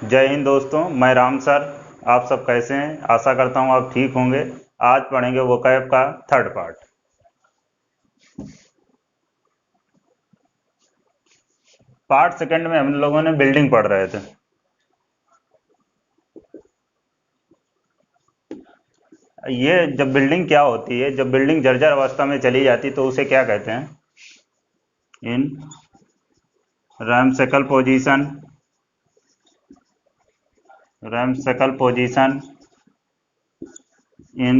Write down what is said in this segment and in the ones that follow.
जय हिंद दोस्तों, मैं राम सर। आप सब कैसे हैं? आशा करता हूं आप ठीक होंगे। आज पढ़ेंगे वोकैब का थर्ड पार्ट। पार्ट सेकंड में हम लोगों ने बिल्डिंग पढ़ रहे थे। ये जब बिल्डिंग क्या होती है, जब बिल्डिंग जर्जर अवस्था में चली जाती तो उसे क्या कहते हैं? इन रैमसेकल पोजीशन, रैमसेकल पोजीशन इन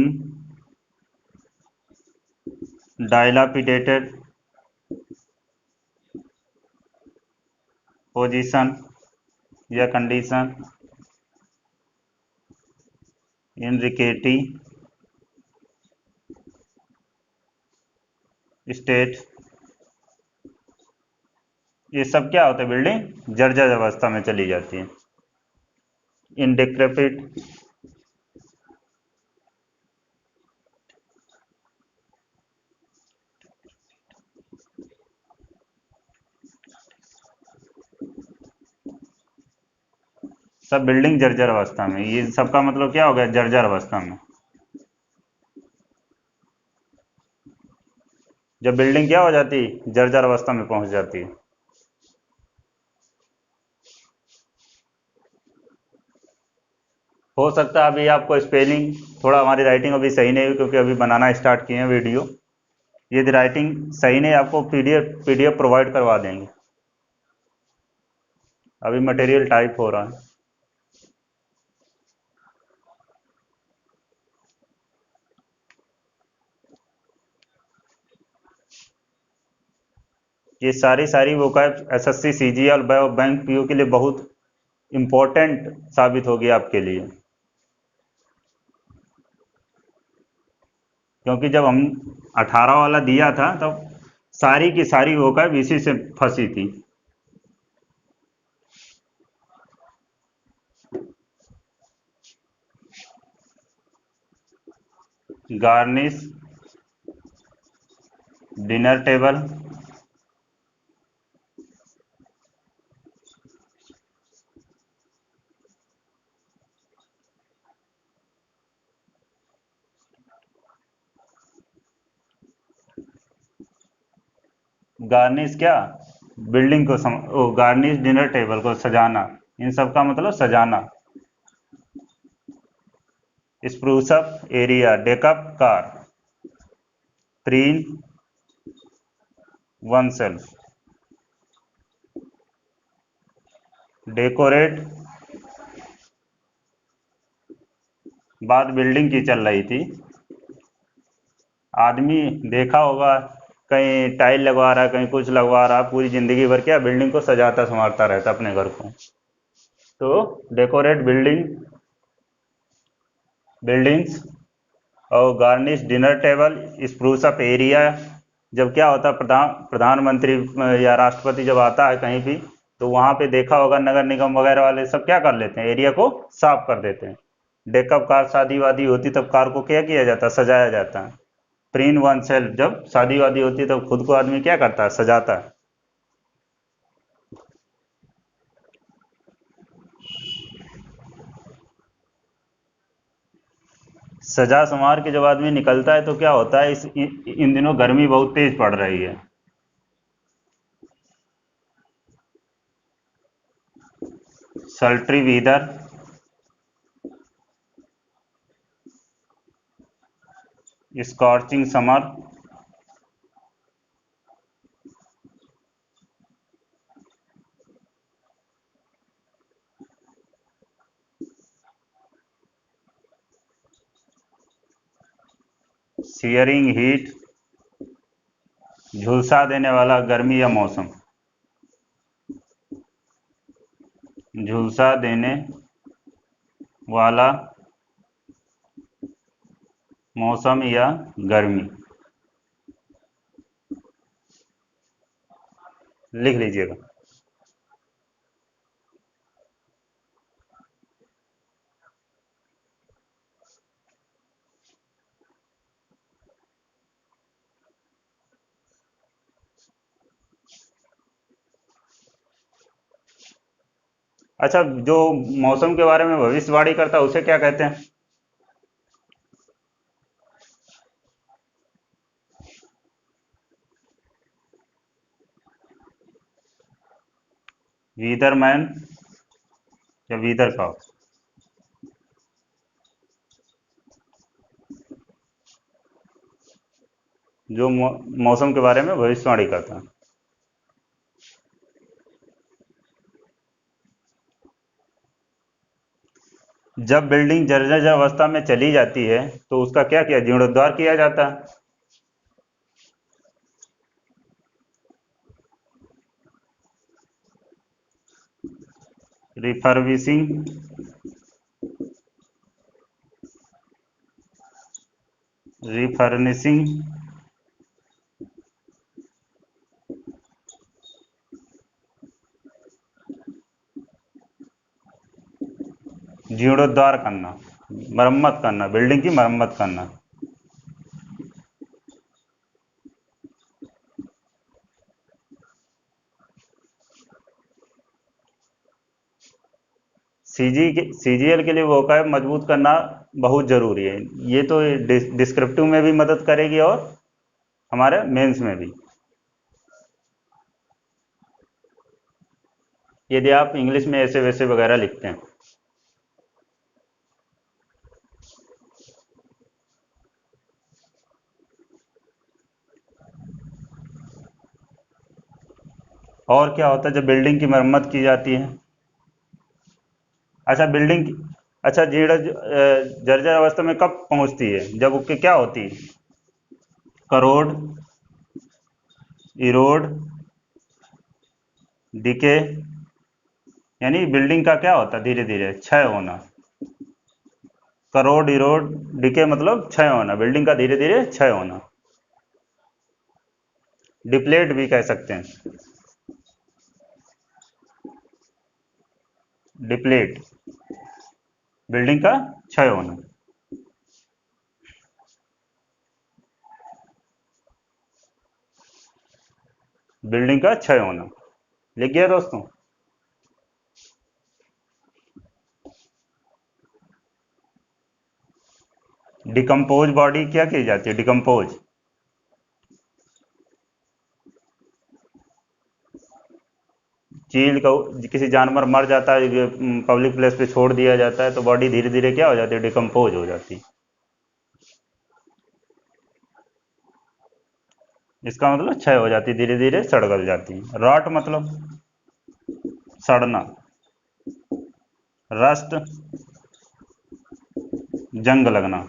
डाइलापिडेटेड पोजीशन या कंडीशन इन रिकेटी स्टेट। ये सब क्या होता है? बिल्डिंग जर्जर अवस्था में चली जाती है। इन डिक्रेपिट सब बिल्डिंग जर्जर अवस्था में, ये सबका मतलब क्या हो गया? जर्जर अवस्था में। जब बिल्डिंग क्या हो जाती? जर्जर अवस्था में पहुंच जाती है। हो सकता है अभी आपको स्पेलिंग, थोड़ा हमारी राइटिंग अभी सही नहीं हुई क्योंकि अभी बनाना स्टार्ट किए हैं वीडियो। यदि राइटिंग सही नहीं, आपको पीडीएफ प्रोवाइड करवा देंगे। अभी मटेरियल टाइप हो रहा है। ये सारी सारी vocab SSC CGL bank PO के लिए बहुत इंपॉर्टेंट साबित होगी आपके लिए, क्योंकि जब हम 18 वाला दिया था तब सारी की सारी वोकैब इसी से फंसी थी। गार्निश डिनर टेबल, गार्निश क्या? बिल्डिंग को गार्निश डिनर टेबल को सजाना। इन सब का मतलब सजाना। Spruce up area, deck up car, preen one self, decorate. बात बिल्डिंग की चल रही थी। आदमी देखा होगा कहीं टाइल लगवा रहा है, कहीं कुछ लगवा रहा है, पूरी जिंदगी भर क्या बिल्डिंग को सजाता संवारता रहता अपने घर को। तो डेकोरेट बिल्डिंग्स और garnish dinner table, spruce up area. जब क्या होता है, प्रधानमंत्री या राष्ट्रपति जब आता है कहीं भी, तो वहां पे देखा होगा नगर निगम वगैरह वाले सब क्या कर लेते हैं? एरिया को साफ कर देते हैं। डेकअप कार, शादी वादी होती तब कार को क्या किया जाता है? सजाया जाता है। प्रीन वन सेल्फ, जब शादी वादी होती है तब खुद को आदमी क्या करता है? सजाता है। सजा संवार के जब आदमी निकलता है तो क्या होता है? इन दिनों गर्मी बहुत तेज पड़ रही है। सल्ट्री wither, scorching summer, shearing heat, झुलसा देने वाला गर्मी या मौसम, झुलसा देने वाला मौसम या गर्मी। लिख लीजिएगा। अच्छा, जो मौसम के बारे में भविष्यवाणी करता है उसे क्या कहते हैं? वीदर मैन या वीदर का? जो मौसम के बारे में भविष्यवाणी करता है। जब बिल्डिंग जर्जर अवस्था में चली जाती है तो उसका क्या किया जीर्णोद्धार किया जाता है। रिफर्बिशिंग, रिफर्निशिंग, जीर्णोद्धार करना, मरम्मत करना, बिल्डिंग की मरम्मत करना। सीजीएल के लिए वो का है मजबूत करना बहुत जरूरी है। ये तो डिस्क्रिप्टिव में भी मदद करेगी और हमारे मेंस में भी, यदि आप इंग्लिश में ऐसे वैसे वगैरह लिखते हैं। और क्या होता है जब बिल्डिंग की मरम्मत की जाती है? अच्छा, अच्छा, जर्जर अवस्था में कब पहुंचती है, जब उसकी क्या होती है? करोड, इरोड, डिके, यानी बिल्डिंग का क्या होता है धीरे धीरे क्षय होना। करोड, इरोड, डिके मतलब क्षय होना, बिल्डिंग का धीरे धीरे क्षय होना। डिप्लेट भी कह सकते हैं। डिप्लेट, बिल्डिंग का क्षय होना। बिल्डिंग का क्षय होना। लिख गया दोस्तों? डिकम्पोज बॉडी क्या की जाती है? डिकम्पोज, चील का किसी जानवर मर जाता है, पब्लिक प्लेस पे छोड़ दिया जाता है तो बॉडी धीरे धीरे क्या हो जाती है? डिकम्पोज हो जाती है। इसका मतलब क्षय हो जाती है, धीरे धीरे सड़ गल जाती है। रॉट मतलब सड़ना। रस्ट, जंग लगना।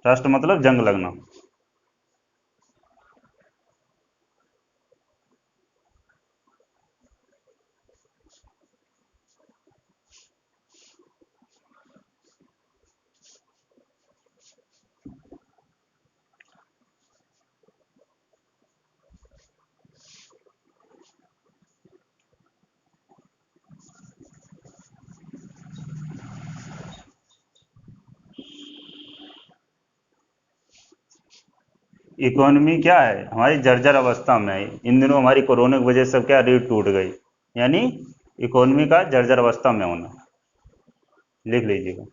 रस्ट मतलब जंग लगना। इकोनॉमी क्या है? हमारी जर्जर अवस्था में है इन दिनों, हमारी कोरोना की वजह से क्या रीढ़ टूट गई, यानी इकोनॉमी का जर्जर अवस्था में होना। लिख लीजिएगा।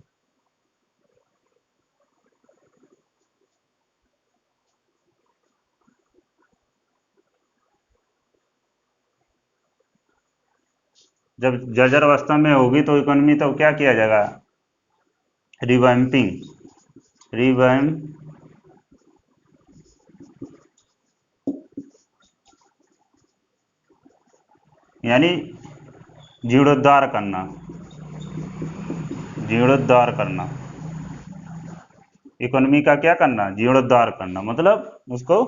जब जर्जर अवस्था में होगी तो इकोनॉमी तो क्या किया जाएगा? रिवैम्पिंग, रिवैम, यानी जीर्णोद्धार करना। जीर्णोद्धार करना, इकोनॉमी का क्या करना? जीर्णोद्धार करना, मतलब उसको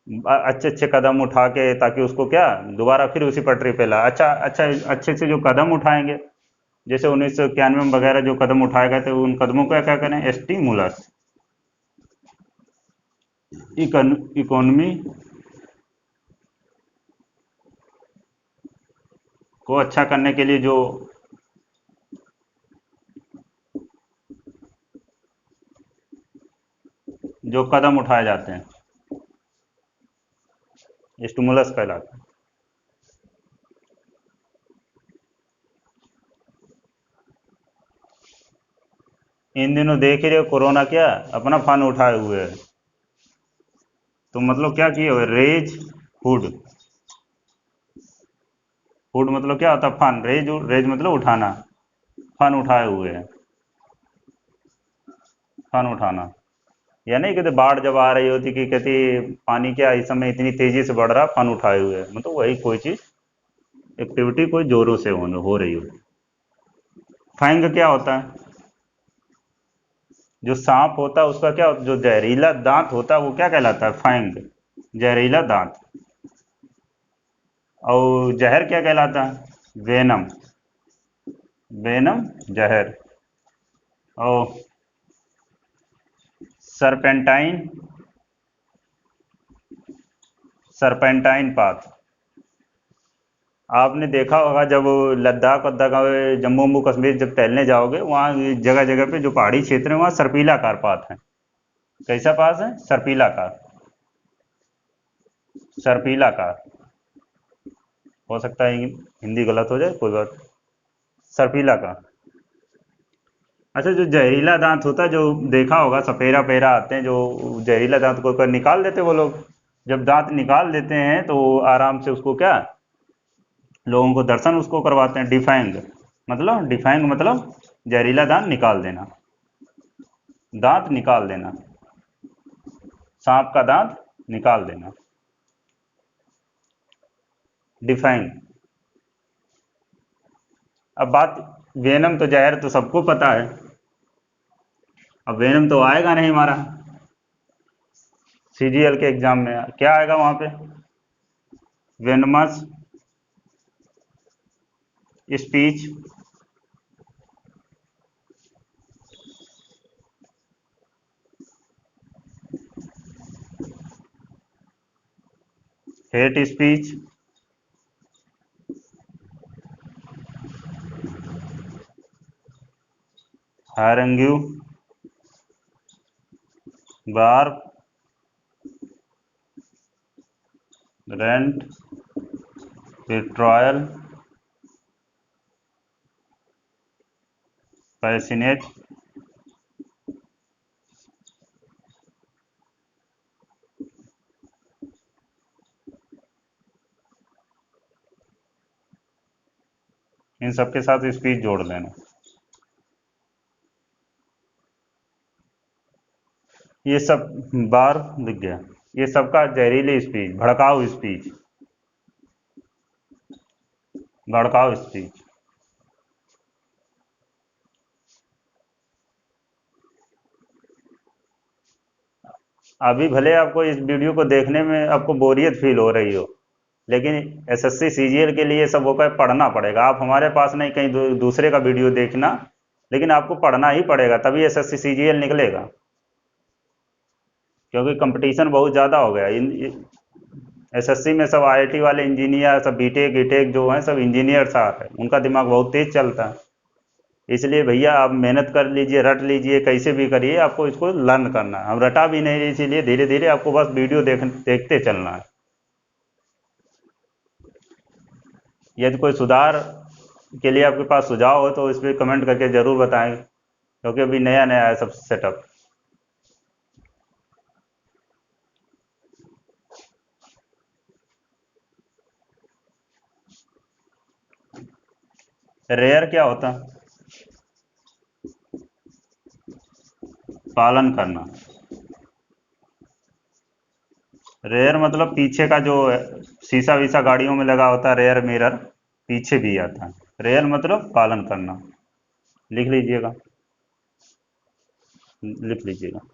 अच्छे अच्छे कदम उठा के, ताकि उसको क्या दोबारा फिर उसी पटरी पे ला। अच्छा अच्छा, अच्छे से जो कदम उठाएंगे, जैसे 1991 में वगैरह जो कदम उठाए गए थे, उन कदमों को क्या करें? स्टिमुलस। इकोनॉमी को अच्छा करने के लिए जो कदम उठाए जाते हैं, स्टिमुलस कहलाते हैं। इन दिनों देख ही रहे हो, कोरोना क्या अपना फन उठाए हुए है। तो मतलब क्या किए हुए, रेज हुड। हुड मतलब क्या होता है, फन। रेज, रेज मतलब उठाना, फन उठाए हुए है, फन उठाना। या नहीं कहते बाढ़ जब आ रही होती कि कहती पानी क्या इस समय इतनी तेजी से बढ़ रहा, फन उठाए हुए है, मतलब वही कोई चीज एक्टिविटी कोई जोरों से हो रही हो। फैंग क्या होता है, जो सांप होता है उसका क्या, जो जहरीला दांत होता है वो क्या कहलाता है, फैंग, जहरीला दांत। और जहर क्या कहलाता है, वेनम, वेनम जहर। और सरपेंटाइन, सरपेंटाइन पाथ। आपने देखा होगा जब लद्दाख वद्दाख जम्मू वम्मू कश्मीर जब टहलने जाओगे, वहाँ जगह जगह पे जो पहाड़ी क्षेत्र है वहाँ सर्पीलाकार पाथ है। कैसा पाथ है, सर्पीलाकार, सर्पीलाकार। हो सकता है हिंदी गलत हो जाए, कोई बात। सर्पीलाकार। अच्छा, जो जहरीला दांत होता है, जो देखा होगा सपेरा पेरा आते हैं जो जहरीला दांत को कर निकाल देते हैं वो लोग। जब दांत निकाल देते हैं तो आराम से उसको क्या, लोगों को दर्शन उसको करवाते हैं, डिफाइंग। मतलब डिफाइंग मतलब जहरीला दांत निकाल देना, दांत निकाल देना, सांप का दांत निकाल देना, डिफाइंग। अब बात, वेनम तो जहर तो सबको पता है, अब वेनम तो आएगा नहीं हमारा सीजीएल के एग्जाम में, क्या आएगा वहां पे, वेनमस स्पीच, हेट स्पीच, हारंग्यू, बार, रेंट, विट्रॉयल, पैसिनेट। इन सबके साथ स्पीच जोड़ लेना। ये सब बार दिख गया, ये सबका जहरीली स्पीच, भड़काऊ स्पीच, भड़काऊ स्पीच। अभी भले आपको इस वीडियो को देखने में आपको बोरियत फील हो रही हो, लेकिन एसएससी सीजीएल के लिए सब होकर पढ़ना पड़ेगा। आप हमारे पास नहीं, कहीं दूसरे का वीडियो देखना, लेकिन आपको पढ़ना ही पड़ेगा, तभी एसएससी सीजीएल निकलेगा। क्योंकि कंपटीशन बहुत ज़्यादा हो गया एसएससी में सब आईआईटी वाले इंजीनियर, सब बीटेक ईटेक जो हैं सब इंजीनियर साहब हैं, उनका दिमाग बहुत तेज चलता है। इसलिए भैया आप मेहनत कर लीजिए, रट लीजिए, कैसे भी करिए, आपको इसको लर्न करना है। हम रटा भी नहीं, इसीलिए धीरे धीरे आपको बस वीडियो देखते चलना है। यदि कोई सुधार के लिए आपके पास सुझाव हो तो इस पर कमेंट करके ज़रूर बताएं, क्योंकि अभी नया नया है सब सेटअप। रेयर क्या होता, पालन करना। रेयर मतलब पीछे का जो शीशा वीसा गाड़ियों में लगा होता है, रेयर मिरर पीछे भी आता है। रेयर मतलब पालन करना। लिख लीजिएगा, लिख लीजिएगा।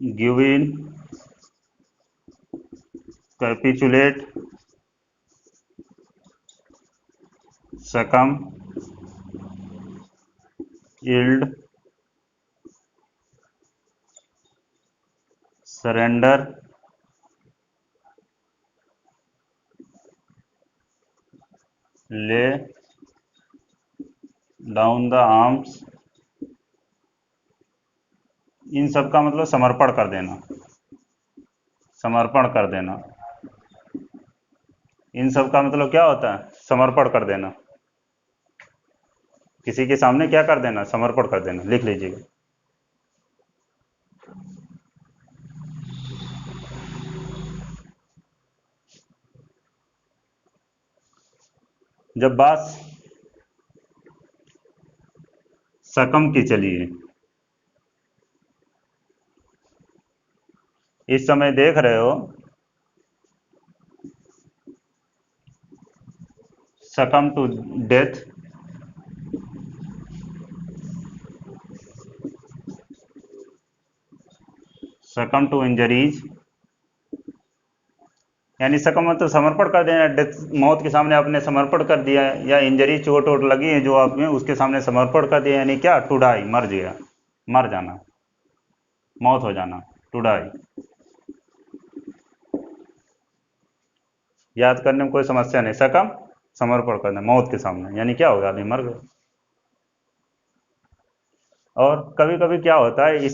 Give in, capitulate, succumb, yield, surrender, lay down the arms, इन सब का मतलब समर्पण कर देना, समर्पण कर देना। इन सब का मतलब क्या होता है? समर्पण कर देना। किसी के सामने क्या कर देना? समर्पण कर देना। लिख लीजिएगा। जब बात सकम की चलिए, इस समय देख रहे हो succumb to death, succumb to injuries, यानी सकम मतलब समर्पण कर देना। डेथ, मौत के सामने आपने समर्पण कर दिया, या इंजरी, चोट वोट लगी है जो आप में, उसके सामने समर्पण कर दिया, यानी क्या? टू डाई, मर गया, मर जाना, मौत हो जाना, टू डाई। याद करने में कोई समस्या नहीं। सकम, समर्पण करना, मौत के सामने, यानी क्या होगा? आदमी मर गया। और कभी कभी क्या होता है,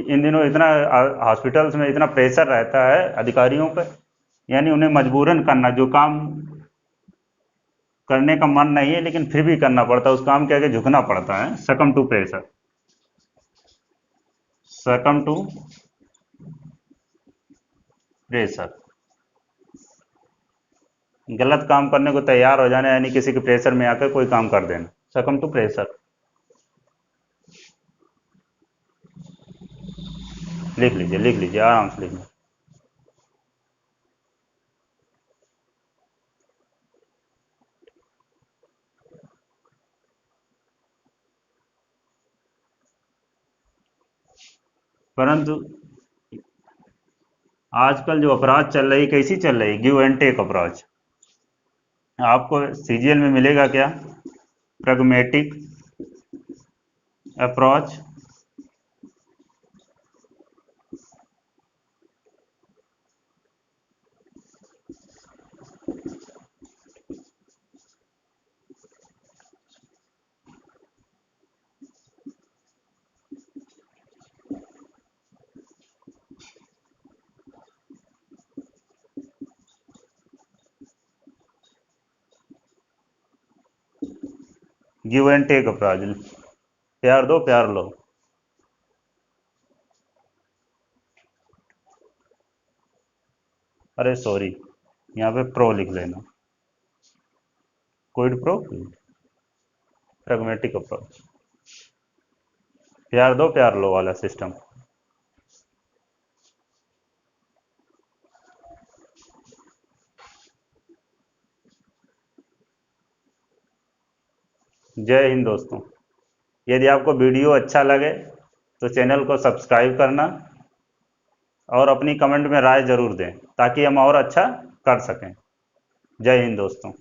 इन दिनों इतना हॉस्पिटल्स में इतना प्रेशर रहता है अधिकारियों पे, यानी उन्हें मजबूरन करना, जो काम करने का मन नहीं है लेकिन फिर भी करना पड़ता है, उस काम के आगे झुकना पड़ता है। Succumb to pressure, succumb to pressure, गलत काम करने को तैयार हो जाना, यानी किसी के प्रेशर में आकर कोई काम कर देना, सकम टू प्रेशर। लिख लीजिए, लिख लीजिए, आराम से लिख लीजिए। परंतु आजकल जो अपराध चल रही, कैसी चल रही? Give and take approach. आपको सीजीएल में मिलेगा क्या? Pragmatic approach, give and take approach, प्यार दो प्यार लो। अरे सॉरी, यहाँ पे प्रो लिख लेना, क्विड प्रो, प्रैग्मेटिक अप्रोच, प्यार दो प्यार लो वाला सिस्टम। जय हिंद दोस्तों। यदि आपको वीडियो अच्छा लगे तो चैनल को सब्सक्राइब करना और अपनी कमेंट में राय जरूर दें, ताकि हम और अच्छा कर सकें। जय हिंद दोस्तों।